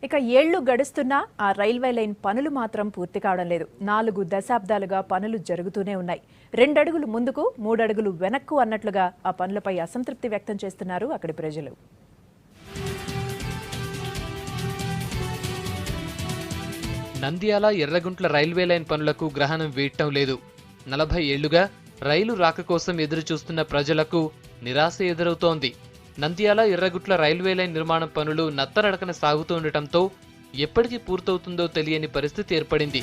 ఇక ఏళ్లు గడుస్తున్నా ఆ రైల్వే లైన్ పనులు మాత్రం పూర్తి కావడం లేదు. 4 దశాబ్దాలుగా పనులు జరుగుతూనే ఉన్నాయి. 2 అడుగులు ముందుకు 3 అడుగులు వెనక్కు అన్నట్లుగా ఆ పనులపై అసంతృప్తి వ్యక్తం చేస్తున్నారు అక్కడి ప్రజలు. నంద్యాల ఎర్రగుంట్ల రైల్వే లైన్ పనులకు గ్రహణం వీడటం లేదు. 40 ఏళ్లుగా రైలు రాక కోసం ఎదురు చూస్తున్న ప్రజలకు నిరాశ ఎదురవుతోంది. నంద్యాల ఎర్రగుట్ల రైల్వే లైన్ నిర్మాణం పనులు నత్తనడకన సాగుతుండటంతో ఎప్పటికి పూర్తవుతుందో తెలియని పరిస్థితి ఏర్పడింది.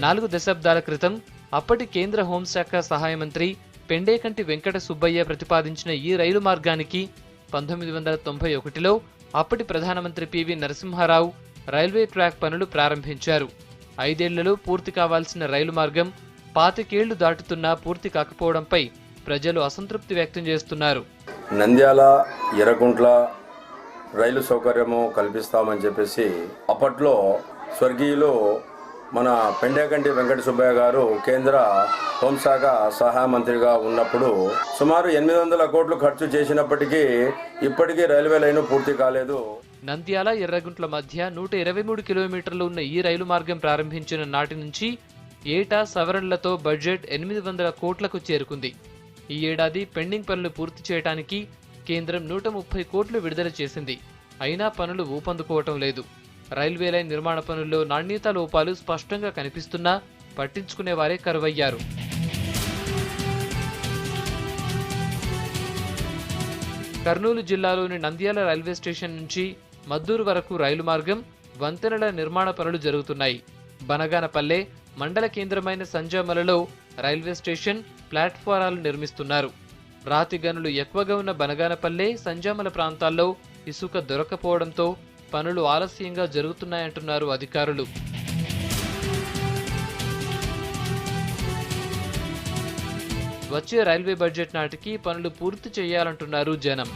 నాలుగు దశాబ్దాల క్రితం అప్పటి కేంద్ర హోంశాఖ సహాయ మంత్రి పెండేకంటి వెంకట సుబ్బయ్య ప్రతిపాదించిన ఈ రైలు మార్గానికి 1991లో అప్పటి ప్రధానమంత్రి పివి నరసింహారావు రైల్వే ట్రాక్ పనులు ప్రారంభించారు. 5 ఏళ్లలో పూర్తి కావాల్సిన రైలు మార్గం 25 ఏళ్లు దాటుతున్నా పూర్తి కాకపోవడంపై ప్రజలు అసంతృప్తి వ్యక్తం చేస్తున్నారు. నంద్యాల ఎర్రగుంట్ల రైలు సౌకర్యము కల్పిస్తామని చెప్పేసి అప్పట్లో స్వర్గీయులు మన పెండేకంటి వెంకట సుబ్బయ్య గారు కేంద్ర హోంశాఖ సహాయ మంత్రిగా ఉన్నప్పుడు సుమారు 800 కోట్లు ఖర్చు చేసినప్పటికీ ఇప్పటికీ రైల్వే లైన్ పూర్తి కాలేదు. నంద్యాల ఎర్రగుంట్ల మధ్య 123 కిలోమీటర్లు ఉన్న ఈ రైలు మార్గం ప్రారంభించిన నాటి నుంచి ఏటా సవరణలతో బడ్జెట్ 800 కోట్లకు చేరుకుంది. ఈ ఏడాది పెండింగ్ పనులు పూర్తి చేయడానికి కేంద్రం 130 కోట్లు విడుదల చేసింది. అయినా పనులు ఊపందుకోవటం లేదు. రైల్వే లైన్ నిర్మాణ పనుల్లో నాణ్యతా లోపాలు స్పష్టంగా కనిపిస్తున్నా పట్టించుకునేవారే కరువయ్యారు. కర్నూలు జిల్లాలోని నంద్యాల రైల్వే స్టేషన్ నుంచి మద్దూరు వరకు రైలు మార్గం, వంతెనల నిర్మాణ పనులు జరుగుతున్నాయి. బనగానపల్లె మండల కేంద్రమైన సంజామలలో రైల్వే స్టేషన్, ప్లాట్ఫారాలు నిర్మిస్తున్నారు. రాతి గనులు ఎక్కువగా ఉన్న బనగానపల్లె, సంజామల ప్రాంతాల్లో ఇసుక దొరకపోవడంతో పనులు ఆలస్యంగా జరుగుతున్నాయంటున్నారు అధికారులు. వచ్చే రైల్వే బడ్జెట్ నాటికి పనులు పూర్తి చేయాలంటున్నారు జనం.